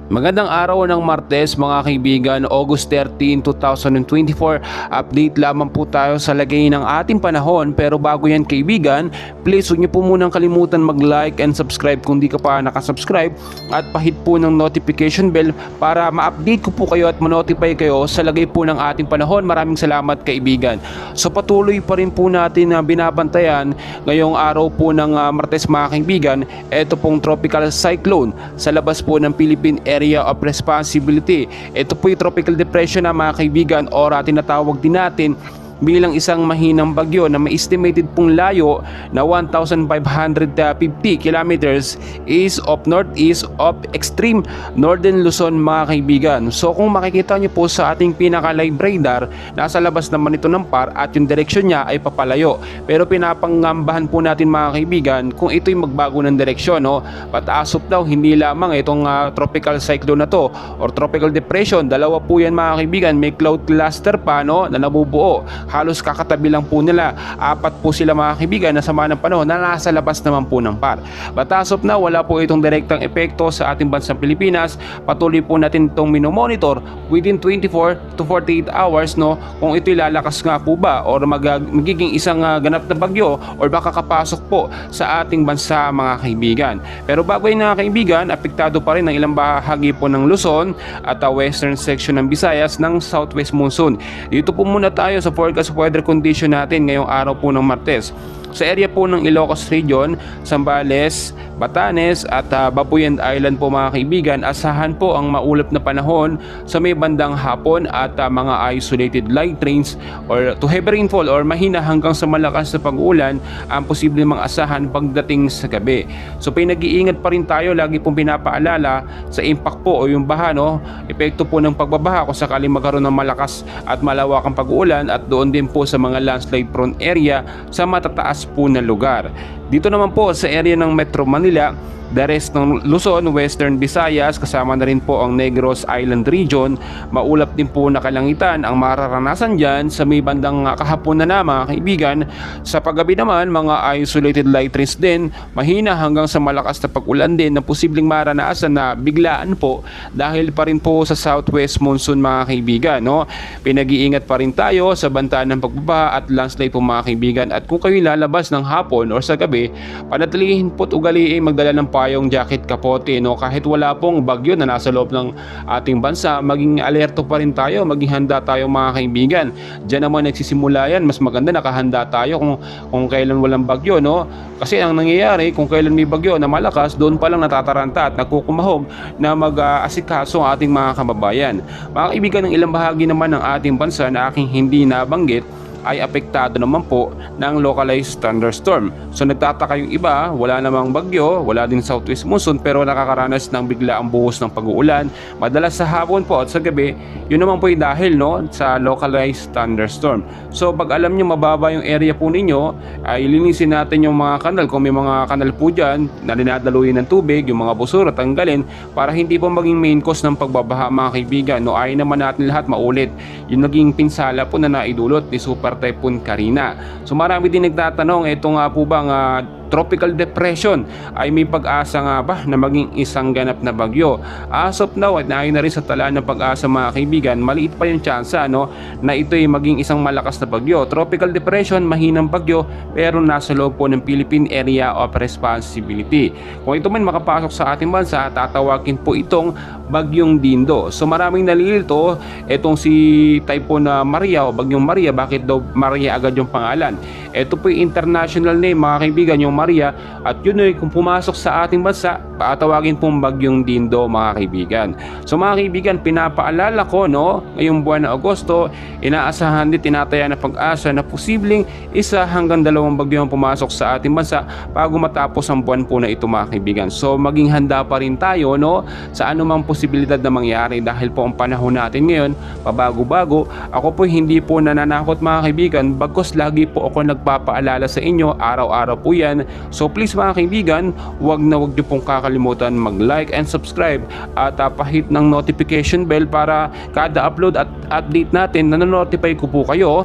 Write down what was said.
Magandang araw ng Martes mga kaibigan, August 13, 2024. Update lamang po tayo sa lagay ng ating panahon, pero bago yan kaibigan, please huwag niyo po munang kalimutan mag-like and subscribe kung di ka pa nakasubscribe, at pahit po ng notification bell para ma-update ko po kayo at ma-notify kayo sa lagay po ng ating panahon. Maraming salamat kaibigan. So patuloy pa rin po natin na binabantayan ngayong araw po ng Martes mga kaibigan, ito pong tropical cyclone sa labas po ng Philippine Area of Responsibility. Ito po yung tropical depression na mga kaibigan, o tinatawag din natin bilang isang mahinang bagyo na may estimated pong layo na 1,550 kilometers east of northeast of extreme northern Luzon mga kaibigan. So kung makikita nyo po sa ating pinaka-live radar, nasa labas naman ito ng PAR at yung direksyon niya ay papalayo. Pero pinapangambahan po natin mga kaibigan kung ito'y magbago ng direksyon, no? Pataas daw, hindi lamang itong tropical cyclone na to or tropical depression, dalawa po yan mga kaibigan, may cloud cluster pa, no, na nabubuo. Halos kakatabi lang po nila. Apat po sila mga kaibigan na sama ng panahon na nasa labas naman po ng PAR. But as of now, wala po itong direktang epekto sa ating bansang Pilipinas. Patuloy po natin itong minomonitor within 24 to 48 hours, no, kung ito'y lalakas nga po ba or magiging isang ganap na bagyo or baka kapasok po sa ating bansa mga kaibigan. Pero bago yun mga kaibigan, apektado pa rin ang ilang bahagi po ng Luzon at western section ng Visayas ng southwest monsoon. Dito po muna tayo sa forecast weather condition natin ngayong araw po ng Martes. Sa area po ng Ilocos Region, Zambales, Batanes at Babuyan Island po mga kaibigan, asahan po ang maulap na panahon sa may bandang hapon at mga isolated light rains or to heavy rainfall or mahina hanggang sa malakas na pag-ulan ang posible mang asahan pagdating sa gabi. So pinag-iingat pa rin tayo, lagi pong pinapaalala sa impact po o yung baha, no, epekto po ng pagbabaha kung sakaling magkaroon ng malakas at malawakang pag-uulan, at doon din po sa mga landslide prone area sa matataas po na lugar. Dito naman po sa area ng Metro Manila, the rest ng Luzon, Western Visayas, kasama na rin po ang Negros Island Region, maulap din po na kalangitan ang mararanasan dyan sa may bandang kahapon na mga kaibigan. Sa paggabi naman, mga isolated light rains din, mahina hanggang sa malakas na pag-ulan din na posibleng maranasan na biglaan po dahil pa rin po sa southwest monsoon mga kaibigan, no? Pinag-iingat pa rin tayo sa banta ng pagbabaha at landslide po mga kaibigan, at kung kayo lalabas ng hapon or sa gabi, panatilihin po't ugaliin magdala ng payong, jacket, kapote, no, kahit wala pong bagyo na nasa loob ng ating bansa. Maging alerto pa rin tayo, maging handa tayo mga kaibigan. Diyan naman nagsisimula yan, mas maganda nakahanda tayo kung kailan walang bagyo, no, kasi ang nangyayari kung kailan may bagyo na malakas, doon pa lang natataranta at nagkukumahog na mag-asikaso ang ating mga kababayan. Mga kaibigan, ng ilang bahagi naman ng ating bansa na aking hindi nabanggit ay apektado naman po ng localized thunderstorm. So nagtataka yung iba, wala namang bagyo, wala din southwest monsoon, pero nakakaranas ng biglaang buhos ng pag-uulan madalas sa hapon po at sa gabi. Yun naman po yung dahil, no, sa localized thunderstorm. So pag alam nyo mababa yung area po ninyo, ay linisin natin yung mga kanal. Kung may mga kanal po dyan na dinadaluyin ng tubig, yung mga busura tanggalin para hindi po maging main cause ng pagbabaha mga kaibigan, no. Ayaw naman natin lahat maulit yung naging pinsala po na naidulot ni Super Typhoon Karina. So marami din nagtatanong, ito nga po bang tropical depression ay may pag-asa nga ba na maging isang ganap na bagyo? As of now, at naayon na rin sa talaan ng pag-asa mga kaibigan, maliit pa yung tsansa, no, na ito ay maging isang malakas na bagyo. Tropical depression, mahinang bagyo, pero nasa loob po ng Philippine Area of Responsibility. Kung ito man makapasok sa ating bansa, tatawagin po itong Bagyong Dindo. So maraming nalilito itong si Typhoon Maria o Bagyong Maria. Bakit daw Maria agad yung pangalan? Ito po yung international name mga kaibigan, yung Maria, at yun ay kung pumasok sa ating bansa, patawagin pong Bagyong Dindo mga kaibigan. So mga kaibigan, pinapaalala ko, no, ngayong buwan na Agosto, inaasahan din, tinataya na pag-asa na posibleng isa hanggang dalawang bagyo ang pumasok sa ating bansa bago matapos ang buwan po na ito mga kaibigan. So maging handa pa rin tayo, no, sa anumang posibilidad na mangyari dahil po ang panahon natin ngayon pabago-bago. Ako po hindi po nananakot mga kaibigan, bagkus lagi po ako nagpapaalala sa inyo, araw-araw po yan. So please mga kaibigan, wag niyo pong kakalimutan mag-like and subscribe at pahit ng notification bell para kada upload at update natin na notify ko po kayo.